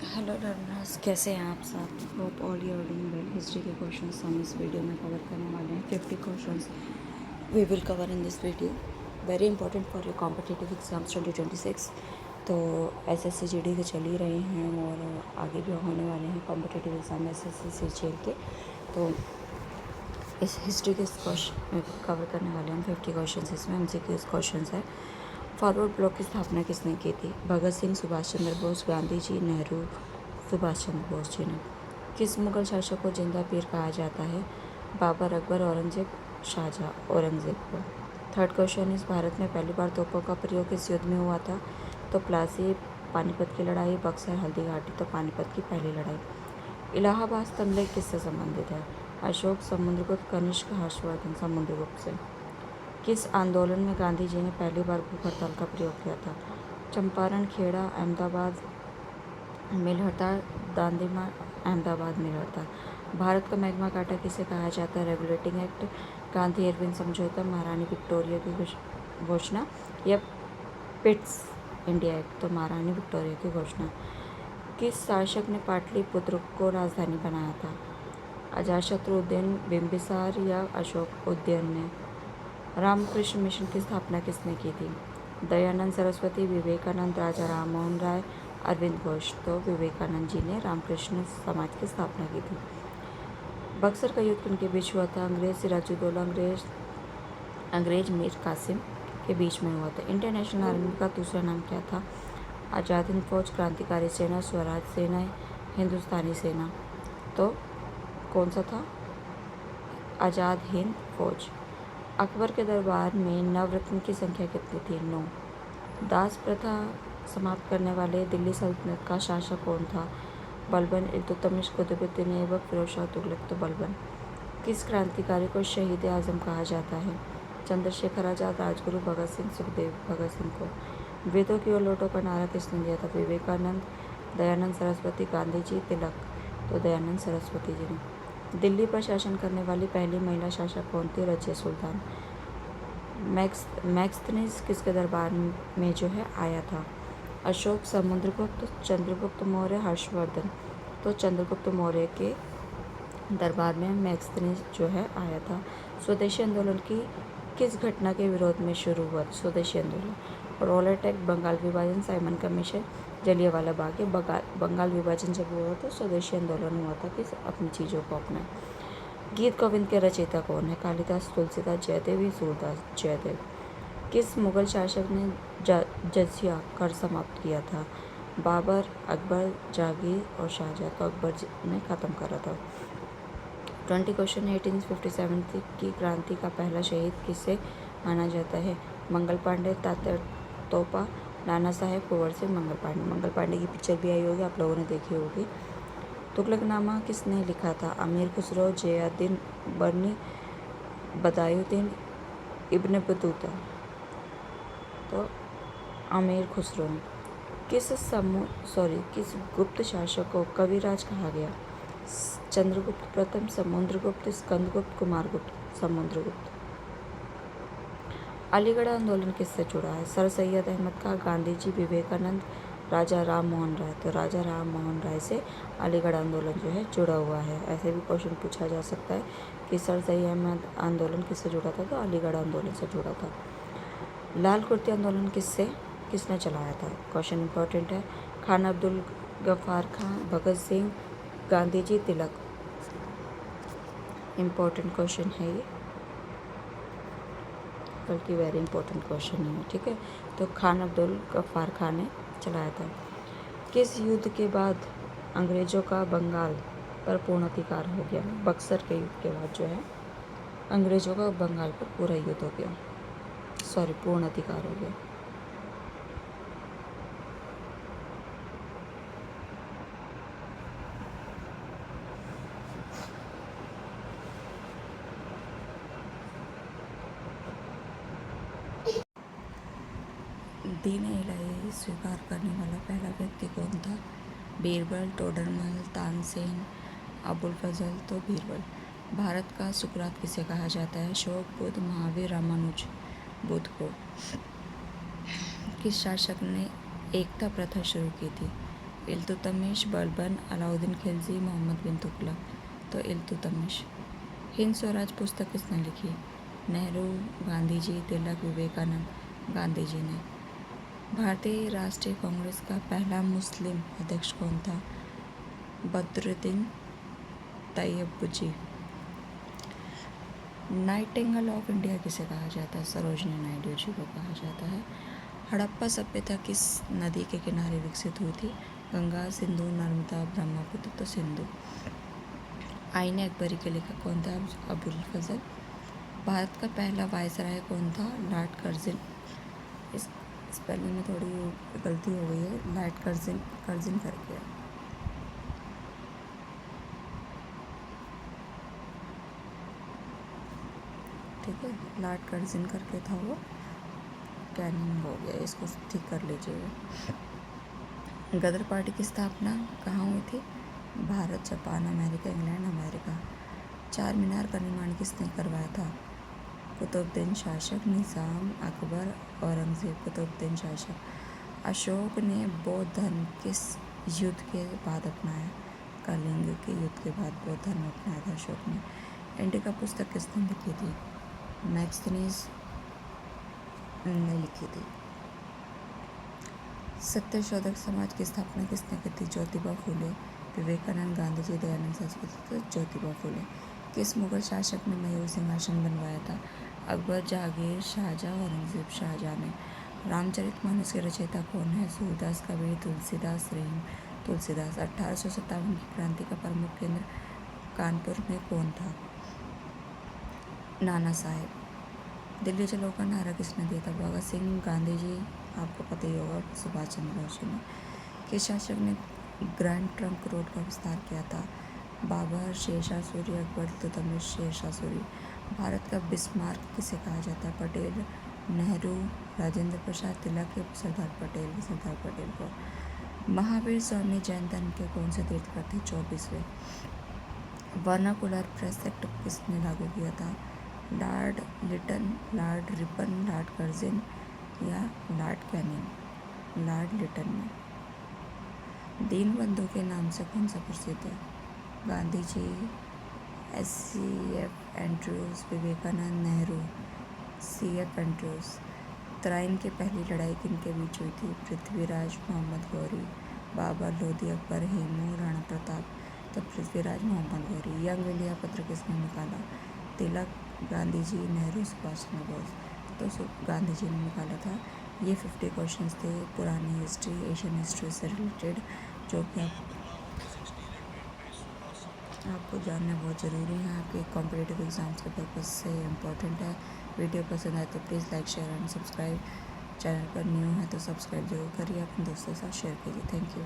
Hello learners, कैसे हैं आप सब? Hope all you are doing well. History के क्वेश्चंस हम इस वीडियो में कवर करने वाले हैं। 50 questions we will cover in this video, very important for your competitive exams 2026। तो एसएससी जीडी के चल ही रहे हैं और आगे भी होने वाले हैं कॉम्पिटिटिव एग्जाम एसएससी सीजीएल के। तो इस हिस्ट्री के क्वेश्चन कवर करने वाले हैं 50 क्वेश्चन। इसमें एमसीक्यू क्वेश्चन है। फॉरवर्ड ब्लॉक की स्थापना किसने की थी? भगत सिंह, सुभाष चंद्र बोस, गांधी जी, नेहरू, सुभाष चंद्र बोस जी ने। किस मुगल शासक को जिंदा पीर कहा जाता है? बाबर, अकबर, औरंगजेब, शाहजहाँ। औरंगजेब को। थर्ड क्वेश्चन इस भारत में पहली बार तोपों का प्रयोग किस युद्ध में हुआ था? तो प्लासी, पानीपत की लड़ाई, बक्सर, हल्दी घाटी। तो पानीपत की पहली लड़ाई। इलाहाबाद स्तंभ लेख किससे संबंधित है? अशोक, समुद्रगुप्त, कनिष्क, हर्षवर्धन। समुद्रगुप्त से। किस आंदोलन में गांधी जी ने पहली बार भूख हड़ताल का प्रयोग किया था? चंपारण, खेड़ा, अहमदाबाद मिल हड़ताल, दांडी मार्च, अहमदाबाद मिल हड़ताल। भारत का मैग्ना कार्टा किसे कहा जाता है? रेगुलेटिंग एक्ट, गांधी इरविन समझौता, महारानी विक्टोरिया की घोषणा या पिट्स इंडिया एक्ट। तो महारानी विक्टोरिया की घोषणा। किस शासक ने पाटलिपुत्र को राजधानी बनाया था? अजातशत्रु, उदयन, बिंबिसार या अशोक? उदयन ने। रामकृष्ण मिशन की स्थापना किसने की थी? दयानंद सरस्वती, विवेकानंद, राजा राम मोहन राय, अरविंद घोष। तो विवेकानंद जी ने रामकृष्ण समाज की स्थापना की थी। बक्सर का युद्ध किनके बीच हुआ था? अंग्रेज सिराजुद्दौला, अंग्रेज मीर कासिम के बीच में हुआ था। इंडियन नेशनल आर्मी का दूसरा नाम क्या था? आज़ाद हिंद फौज, क्रांतिकारी सेना, स्वराज सेना, हिंदुस्तानी सेना। तो कौन सा था? आज़ाद हिंद फौज। अकबर के दरबार में नवरत्न की संख्या कितनी थी? 9। दास प्रथा समाप्त करने वाले दिल्ली सल्तनत का शासक कौन था? बलबन, इल्तुतमिश, कुतुबुद्दीन ऐबक, फिरोज शाह तुगलक। तो बलबन। किस क्रांतिकारी को शहीद आजम कहा जाता है? चंद्रशेखर आजाद, राजगुरु भगत सिंह, सुखदेव। भगत सिंह को। वेदों की ओर लौटो का नारा किसने दिया था? विवेकानंद, दयानंद सरस्वती, गांधी जी, तिलक। तो दयानंद सरस्वती जी ने। दिल्ली पर शासन करने वाली पहली महिला शासक कौन थी? रजिया सुल्तान। मैक्सथनीज किसके दरबार में जो है आया था? अशोक, समुद्रगुप्त, चंद्रगुप्त मौर्य, हर्षवर्धन। तो चंद्रगुप्त मौर्य के दरबार में मैक्सथनीज जो है आया था। स्वदेशी आंदोलन की किस घटना के विरोध में शुरू हुआ? स्वदेशी आंदोलन। रॉलेट एक्ट, बंगाल विभाजन, साइमन कमीशन, जलियांवाला बाग। ये बंगाल विभाजन जब हुआ था स्वदेशी आंदोलन हुआ था कि अपनी चीज़ों को अपना। गीत गोविंद के रचयिता कौन है? कालिदास, तुलसीदास, जयदेव, सूरदास। जयदेव। किस मुगल शासक ने जजिया कर समाप्त किया था? बाबर, अकबर, जहांगीर और शाहजहाँ। तो अकबर ने ख़त्म करा था। 20 क्वेश्चन 1857 की क्रांति का पहला शहीद किसे माना जाता है? मंगल पांडे, तात्या तोपा, नाना साहेब, कुंवर सिंह। मंगल पांडे की पिक्चर भी आई होगी, आप लोगों ने देखी होगी। तुगलकनामा किसने लिखा था? अमीर खुसरो, जयाद्दीन बर्नी, बदायूद्दीन, इब्न बतूता। तो अमीर खुसरो ने। किस गुप्त शासक को कविराज कहा गया? चंद्रगुप्त प्रथम, समुद्रगुप्त, स्कंदगुप्त, कुमारगुप्त। समुद्रगुप्त। अलीगढ़ आंदोलन किससे जुड़ा है? सर सैयद अहमद खां, गांधी जी, विवेकानंद, राजा राम मोहन राय। तो राजा राम मोहन राय से अलीगढ़ आंदोलन जो है जुड़ा हुआ है। ऐसे भी क्वेश्चन पूछा जा सकता है कि सर सैयद अहमद आंदोलन किससे जुड़ा था? तो अलीगढ़ आंदोलन से जुड़ा था। लाल कुर्ती आंदोलन किसने चलाया था? क्वेश्चन इंपॉर्टेंट है। खान अब्दुल गफ्फार खां, भगत सिंह, गांधी जी, तिलक। इम्पोर्टेंट क्वेश्चन है ये, बल्कि वेरी इंपॉर्टेंट क्वेश्चन है, ठीक है। तो खान अब्दुल गफ्फार खान ने चलाया था। किस युद्ध के बाद अंग्रेज़ों का बंगाल पर पूर्ण अधिकार हो गया? बक्सर के युद्ध के बाद जो है अंग्रेज़ों का बंगाल पर पूरा युद्ध हो गया, पूर्ण अधिकार हो गया। दीन इलाही स्वीकार करने वाला पहला व्यक्ति कौन था? बीरबल, टोडरमल, तानसेन, अबुल फजल। तो बीरबल। भारत का सुकरात किसे कहा जाता है? अशोक, बुद्ध, महावीर, रामानुज। बुद्ध को। किस शासक ने एकता प्रथा शुरू की थी? इल्तुतमिश, बलबन, अलाउद्दीन खिलजी, मोहम्मद बिन तुगलक। तो इल्तुतमिश। हिंद स्वराज पुस्तक किसने लिखी? नेहरू, गांधी जी, तिलक, विवेकानंद। गांधी जी ने। भारतीय राष्ट्रीय कांग्रेस का पहला मुस्लिम अध्यक्ष कौन था? Badruddin Tyabji. Nightingale of India किसे कहा जाता है? सरोजिनी नायडू जी को कहा जाता है। हड़प्पा सभ्यता किस नदी के किनारे विकसित हुई थी? गंगा, सिंधु, नर्मदा, ब्रह्मपुत्र। तो सिंधु। आईने अकबरी के लेखक कौन था? अबुल फजल। भारत का पहला वायसराय कौन था? Lord Curzon. इस स्पेलिंग में थोड़ी गलती हो गई है, लॉर्ड कर्जन करके। ठीक है, लॉर्ड कर्जन करके था वो, कैनिंग हो गया, इसको ठीक कर लीजिएगा। गदर पार्टी की स्थापना कहाँ हुई थी? Bharat, Japan, America, England, America. चार मीनार का निर्माण किसने करवाया था? कुतुबुद्दीन शासक, निज़ाम, अकबर, औरंगज़ेब। कुतुबुद्दीन शासक। अशोक ने बौद्ध धर्म किस युद्ध के बाद अपनाया? कलिंग के युद्ध के बाद बौद्ध धर्म अपनाया था अशोक ने। इंडिका पुस्तक किसने लिखी थी? मैग्स्थनीज ने लिखी थी। सत्यशोधक समाज की स्थापना किसने की थी? ज्योतिबा फूले। विवेकानंद, गांधी जी, दयानंद सरस्वती। तो ज्योतिबा फूले। किस मुगल शासक ने मयूर सिंहासन बनवाया था? अकबर, जहांगीर, शाहजहां, औरंगजेब। शाहजहां ने। रामचरितमानस के रचयिता कौन है? सूरदास, कबीर, तुलसीदास, रहीम। तुलसीदास। 1857 की क्रांति का प्रमुख केंद्र कानपुर में कौन था? नाना साहेब। दिल्ली चलो का नारा किसने दिया था? भगत सिंह, गांधी जी, आपको पता ही होगा, सुभाष चंद्र बोस ने। किस शासक ने ग्रैंड ट्रंक रोड का विस्तार किया था? बाबर, शेरशाह सूरी, अकबर, इल्तुतमिश। शेरशाह सूरी। भारत का बिस्मार्क किसे कहा जाता है? पटेल, नेहरू, राजेंद्र प्रसाद, तिलक या सरदार पटेल? सरदार पटेल को। महावीर स्वामी जैन धर्म के कौन से तीर्थकर थे? 24वें। वर्नाकुलर प्रेस एक्ट किसने लागू किया था? Lord Lytton, lord Ripon, lord Curzon या लॉर्ड कैनिंग? लॉर्ड लिटन ने। दीनबंधु के नाम से कौन सा प्रसिद्ध है? Gandhi ji, SCF Andrews, Vivekananda, Nehru. CF Andrews. Tarain की पहली लड़ाई किनके बीच हुई थी? पृथ्वीराज, मोहम्मद गौरी। बाबर, लोधी, अकबर, हेमू, राणा प्रताप। तो पृथ्वीराज, मोहम्मद गौरी। यंग इंडिया पत्र किसने निकाला? तिलक, गांधी जी, नेहरू, सुभाष चंद्र बोस। तो गांधी जी ने निकाला था। ये 50 क्वेश्चंस थे पुरानी हिस्ट्री, एशियन हिस्ट्री से रिलेटेड, जो कि आपको जानना बहुत ज़रूरी है, आपके कॉम्पिटिटिव एग्ज़ाम्स के पर्पज़ से इम्पोर्टेंट है। वीडियो पसंद आए तो please like, share and subscribe. Channel पर न्यू है तो सब्सक्राइब जरूर करिए, अपने दोस्तों के साथ शेयर कीजिए। Thank you.